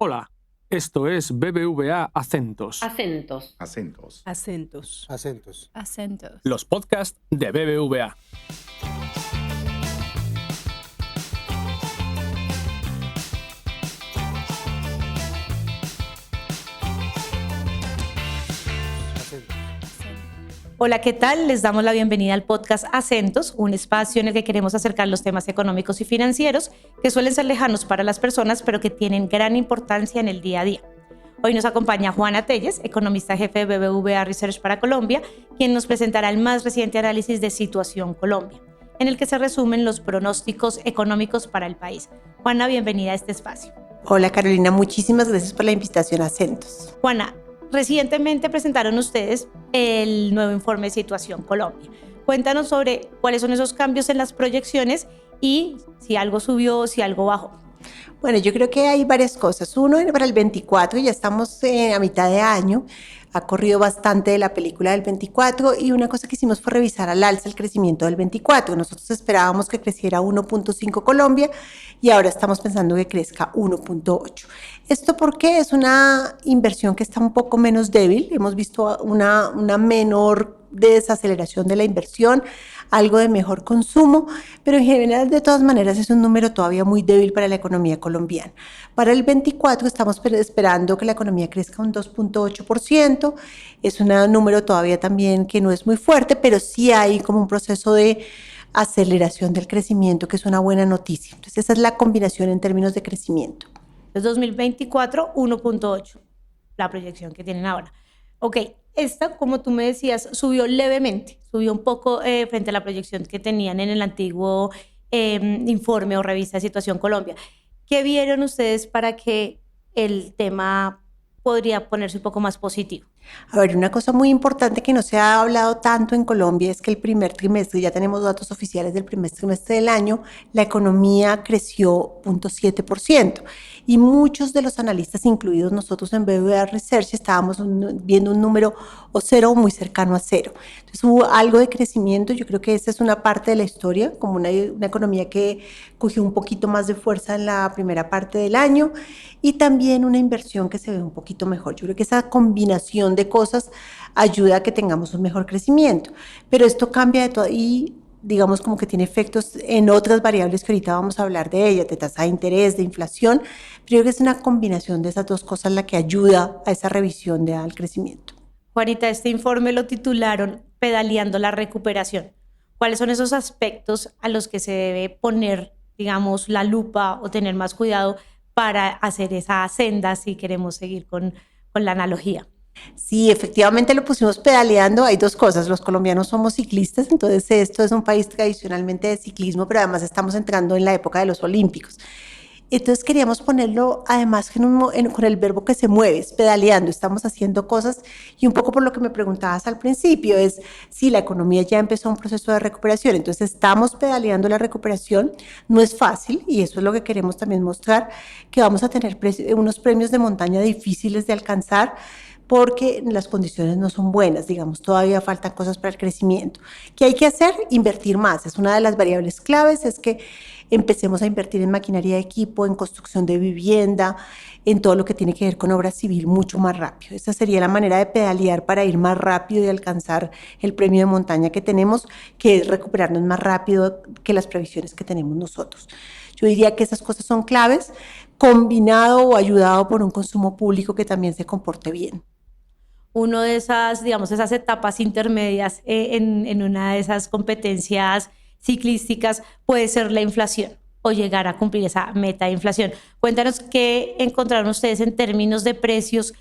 Hola, esto es BBVA Acentos. Acentos. Acentos. Acentos. Acentos. Acentos. Los podcasts de BBVA. Hola, ¿qué tal? Les damos la bienvenida al podcast Acentos, un espacio en el que queremos acercar los temas económicos y financieros que suelen ser lejanos para las personas, pero que tienen gran importancia en el día a día. Hoy nos acompaña Juana Telles, economista jefe de BBVA Research para Colombia, quien nos presentará el más reciente análisis de Situación Colombia, en el que se resumen los pronósticos económicos para el país. Juana, bienvenida a este espacio. Hola Carolina, muchísimas gracias por la invitación a Acentos. Juana, recientemente presentaron ustedes el nuevo informe de Situación Colombia. Cuéntanos sobre cuáles son esos cambios en las proyecciones y si algo subió o si algo bajó. Bueno, yo creo que hay varias cosas. Uno, para el 24, ya estamos a mitad de año, ha corrido bastante de la película del 24 y una cosa que hicimos fue revisar al alza el crecimiento del 24. Nosotros esperábamos que creciera 1.5 Colombia y ahora estamos pensando que crezca 1.8. ¿Esto porque es una inversión que está un poco menos débil? Hemos visto una menor desaceleración de la inversión, algo de mejor consumo, pero en general de todas maneras es un número todavía muy débil para la economía colombiana. Para el 24 estamos esperando que la economía crezca un 2.8%, es un número todavía también que no es muy fuerte, pero sí hay como un proceso de aceleración del crecimiento que es una buena noticia. Entonces esa es la combinación en términos de crecimiento. Es 2024, 1.8, la proyección que tienen ahora. Ok, esta, como tú me decías, subió levemente, subió un poco frente a la proyección que tenían en el antiguo informe o revista de Situación Colombia. ¿Qué vieron ustedes para que el tema podría ponerse un poco más positivo? A ver, una cosa muy importante que no se ha hablado tanto en Colombia es que el primer trimestre, ya tenemos datos oficiales del primer trimestre del año, la economía creció 0.7% y muchos de los analistas, incluidos nosotros en BBVA Research, estábamos viendo un número o cero o muy cercano a cero. Entonces hubo algo de crecimiento, yo creo que esa es una parte de la historia, como una economía que cogió un poquito más de fuerza en la primera parte del año y también una inversión que se ve un poquito mejor. Yo creo que esa combinación de cosas ayuda a que tengamos un mejor crecimiento, pero esto cambia de todo y digamos como que tiene efectos en otras variables que ahorita vamos a hablar de ellas, de tasa de interés, de inflación, pero yo creo que es una combinación de esas dos cosas la que ayuda a esa revisión al crecimiento. Juanita, este informe lo titularon Pedaleando la recuperación. ¿Cuáles son esos aspectos a los que se debe poner, digamos, la lupa o tener más cuidado para hacer esa senda si queremos seguir con la analogía? Sí, efectivamente lo pusimos pedaleando. Hay dos cosas, los colombianos somos ciclistas, entonces esto es un país tradicionalmente de ciclismo, pero además estamos entrando en la época de los olímpicos. Entonces queríamos ponerlo además con el verbo que se mueve, es pedaleando, estamos haciendo cosas y un poco por lo que me preguntabas al principio es si la economía ya empezó un proceso de recuperación, entonces estamos pedaleando la recuperación, no es fácil y eso es lo que queremos también mostrar, que vamos a tener unos premios de montaña difíciles de alcanzar, porque las condiciones no son buenas, digamos, todavía faltan cosas para el crecimiento. ¿Qué hay que hacer? Invertir más. Es una de las variables claves, es que empecemos a invertir en maquinaria de equipo, en construcción de vivienda, en todo lo que tiene que ver con obra civil mucho más rápido. Esa sería la manera de pedalear para ir más rápido y alcanzar el premio de montaña que tenemos, que es recuperarnos más rápido que las previsiones que tenemos nosotros. Yo diría que esas cosas son claves, combinado o ayudado por un consumo público que también se comporte bien. Uno de esas, digamos, esas etapas intermedias en una de esas competencias ciclísticas puede ser la inflación o llegar a cumplir esa meta de inflación. Cuéntanos qué encontraron ustedes en términos de precios.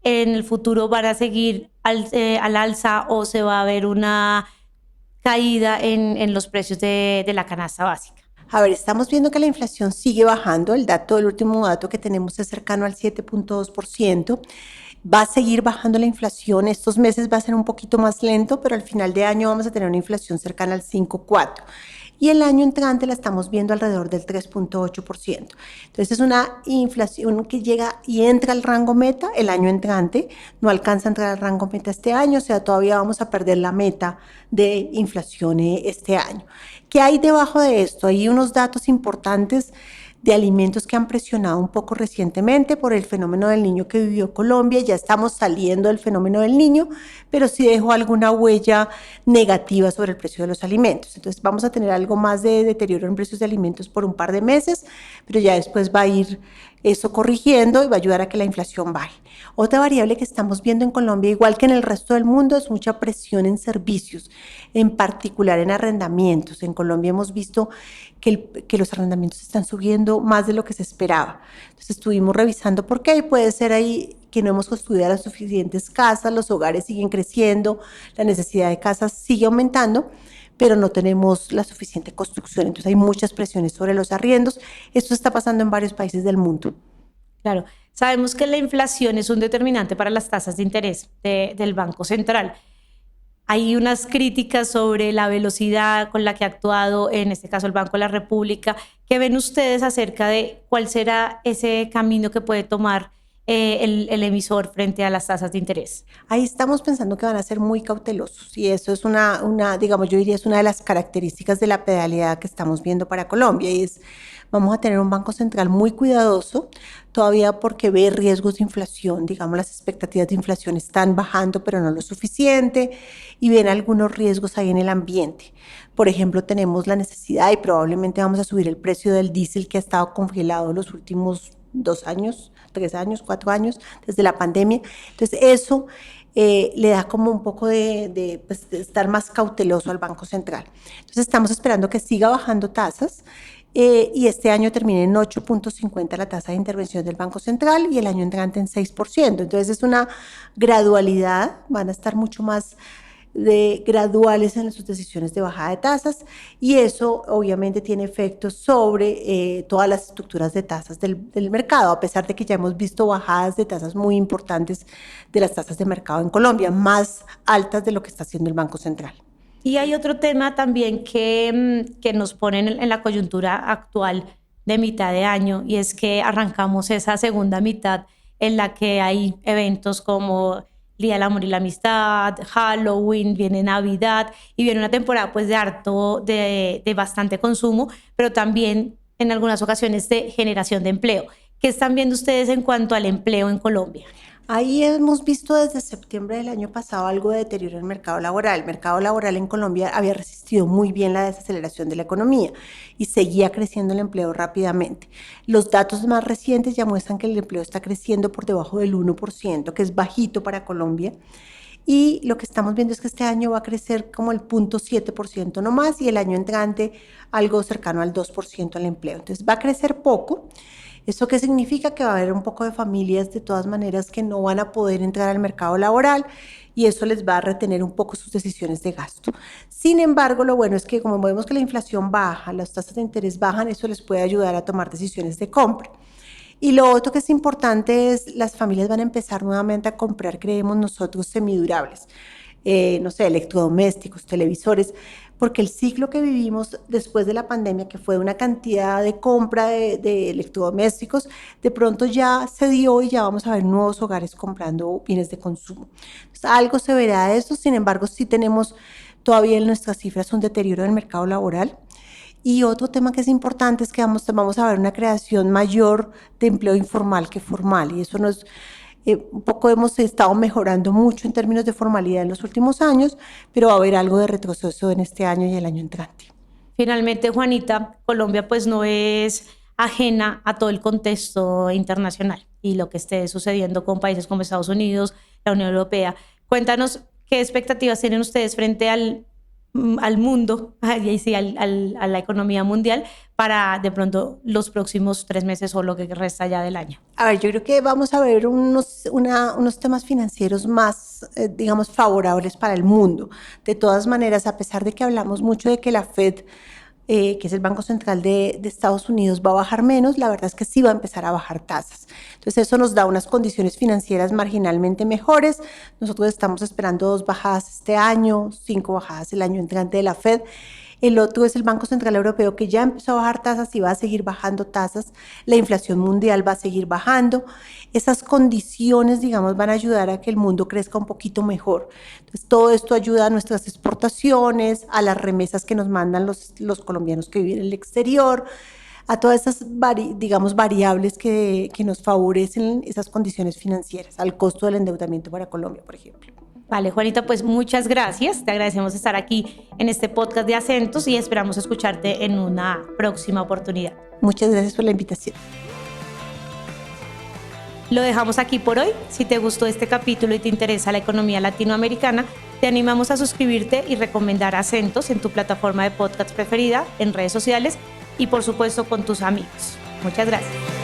¿En el futuro van a seguir al alza o se va a ver una caída en los precios de la canasta básica? A ver, estamos viendo que la inflación sigue bajando. El último dato que tenemos es cercano al 7.2%. Va a seguir bajando la inflación. Estos meses va a ser un poquito más lento, pero al final de año vamos a tener una inflación cercana al 5.4%. Y el año entrante la estamos viendo alrededor del 3.8%. Entonces es una inflación que llega y entra al rango meta el año entrante, no alcanza a entrar al rango meta este año, o sea, todavía vamos a perder la meta de inflación este año. ¿Qué hay debajo de esto? Hay unos datos importantes de alimentos que han presionado un poco recientemente por el fenómeno del niño que vivió Colombia. Ya estamos saliendo del fenómeno del niño, pero sí dejó alguna huella negativa sobre el precio de los alimentos. Entonces vamos a tener algo más de deterioro en precios de alimentos por un par de meses, pero ya después va a ir eso corrigiendo y va a ayudar a que la inflación baje. Otra variable que estamos viendo en Colombia, igual que en el resto del mundo, es mucha presión en servicios, en particular en arrendamientos. En Colombia hemos visto que los arrendamientos están subiendo más de lo que se esperaba. Entonces estuvimos revisando por qué, y puede ser ahí que no hemos construido las suficientes casas, los hogares siguen creciendo, la necesidad de casas sigue aumentando, pero no tenemos la suficiente construcción. Entonces hay muchas presiones sobre los arriendos. Esto está pasando en varios países del mundo. Claro, sabemos que la inflación es un determinante para las tasas de interés del Banco Central. Hay unas críticas sobre la velocidad con la que ha actuado, en este caso, el Banco de la República. ¿Qué ven ustedes acerca de cuál será ese camino que puede tomar el emisor frente a las tasas de interés? Ahí estamos pensando que van a ser muy cautelosos, y eso es digamos, yo diría es una de las características de la pedalidad que estamos viendo para Colombia, y vamos a tener un Banco Central muy cuidadoso, todavía porque ve riesgos de inflación, digamos, las expectativas de inflación están bajando, pero no lo suficiente, y ven algunos riesgos ahí en el ambiente. Por ejemplo, tenemos la necesidad, y probablemente vamos a subir el precio del diésel, que ha estado congelado los últimos 2 años, 3 años, 4 años, desde la pandemia. Entonces eso le da como un poco de estar más cauteloso al Banco Central. Entonces estamos esperando que siga bajando tasas, y este año termine en 8.50 la tasa de intervención del Banco Central, y el año entrante en 6%. Entonces es una gradualidad, van a estar mucho más graduales en sus decisiones de bajada de tasas, y eso obviamente tiene efectos sobre todas las estructuras de tasas del mercado, a pesar de que ya hemos visto bajadas de tasas muy importantes de las tasas de mercado en Colombia, más altas de lo que está haciendo el Banco Central. Y hay otro tema también que nos pone en la coyuntura actual de mitad de año, y es que arrancamos esa segunda mitad en la que hay eventos como Día del Amor y la Amistad, Halloween, viene Navidad, y viene una temporada pues de bastante consumo, pero también en algunas ocasiones de generación de empleo. ¿Qué están viendo ustedes en cuanto al empleo en Colombia? Ahí hemos visto desde septiembre del año pasado algo de deterioro en el mercado laboral. El mercado laboral en Colombia había resistido muy bien la desaceleración de la economía y seguía creciendo el empleo rápidamente. Los datos más recientes ya muestran que el empleo está creciendo por debajo del 1%, que es bajito para Colombia. Y lo que estamos viendo es que este año va a crecer como el 0.7% no más, y el año entrante algo cercano al 2% el empleo. Entonces va a crecer poco. ¿Eso qué significa? Que va a haber un poco de familias de todas maneras que no van a poder entrar al mercado laboral, y eso les va a retener un poco sus decisiones de gasto. Sin embargo, lo bueno es que como vemos que la inflación baja, las tasas de interés bajan, eso les puede ayudar a tomar decisiones de compra. Y lo otro que es importante es las familias van a empezar nuevamente a comprar, creemos nosotros, semidurables. No sé, electrodomésticos, televisores, porque el ciclo que vivimos después de la pandemia, que fue una cantidad de compra de electrodomésticos, de pronto ya se dio y ya vamos a ver nuevos hogares comprando bienes de consumo. Entonces, algo se verá de eso. Sin embargo, sí tenemos todavía en nuestras cifras un deterioro del mercado laboral. Y otro tema que es importante es que vamos a ver una creación mayor de empleo informal que formal, y eso nos un poco hemos estado mejorando mucho en términos de formalidad en los últimos años, pero va a haber algo de retroceso en este año y el año entrante. Finalmente, Juanita, Colombia pues no es ajena a todo el contexto internacional y lo que esté sucediendo con países como Estados Unidos, la Unión Europea. Cuéntanos qué expectativas tienen ustedes frente al mundo, a la economía mundial, para de pronto los próximos 3 meses o lo que resta ya del año. A ver, yo creo que vamos a ver unos temas financieros más, digamos, favorables para el mundo. De todas maneras, a pesar de que hablamos mucho de que la Fed, que es el Banco Central de Estados Unidos, va a bajar menos, la verdad es que sí va a empezar a bajar tasas. Entonces eso nos da unas condiciones financieras marginalmente mejores. Nosotros estamos esperando 2 bajadas este año, 5 bajadas el año entrante de la Fed. El otro es el Banco Central Europeo, que ya empezó a bajar tasas y va a seguir bajando tasas. La inflación mundial va a seguir bajando. Esas condiciones, digamos, van a ayudar a que el mundo crezca un poquito mejor. Entonces, todo esto ayuda a nuestras exportaciones, a las remesas que nos mandan los colombianos que viven en el exterior, a todas esas variables que nos favorecen esas condiciones financieras, al costo del endeudamiento para Colombia, por ejemplo. Vale, Juanita, pues muchas gracias. Te agradecemos estar aquí en este podcast de Acentos y esperamos escucharte en una próxima oportunidad. Muchas gracias por la invitación. Lo dejamos aquí por hoy. Si te gustó este capítulo y te interesa la economía latinoamericana, te animamos a suscribirte y recomendar Acentos en tu plataforma de podcast preferida, en redes sociales y por supuesto con tus amigos. Muchas gracias.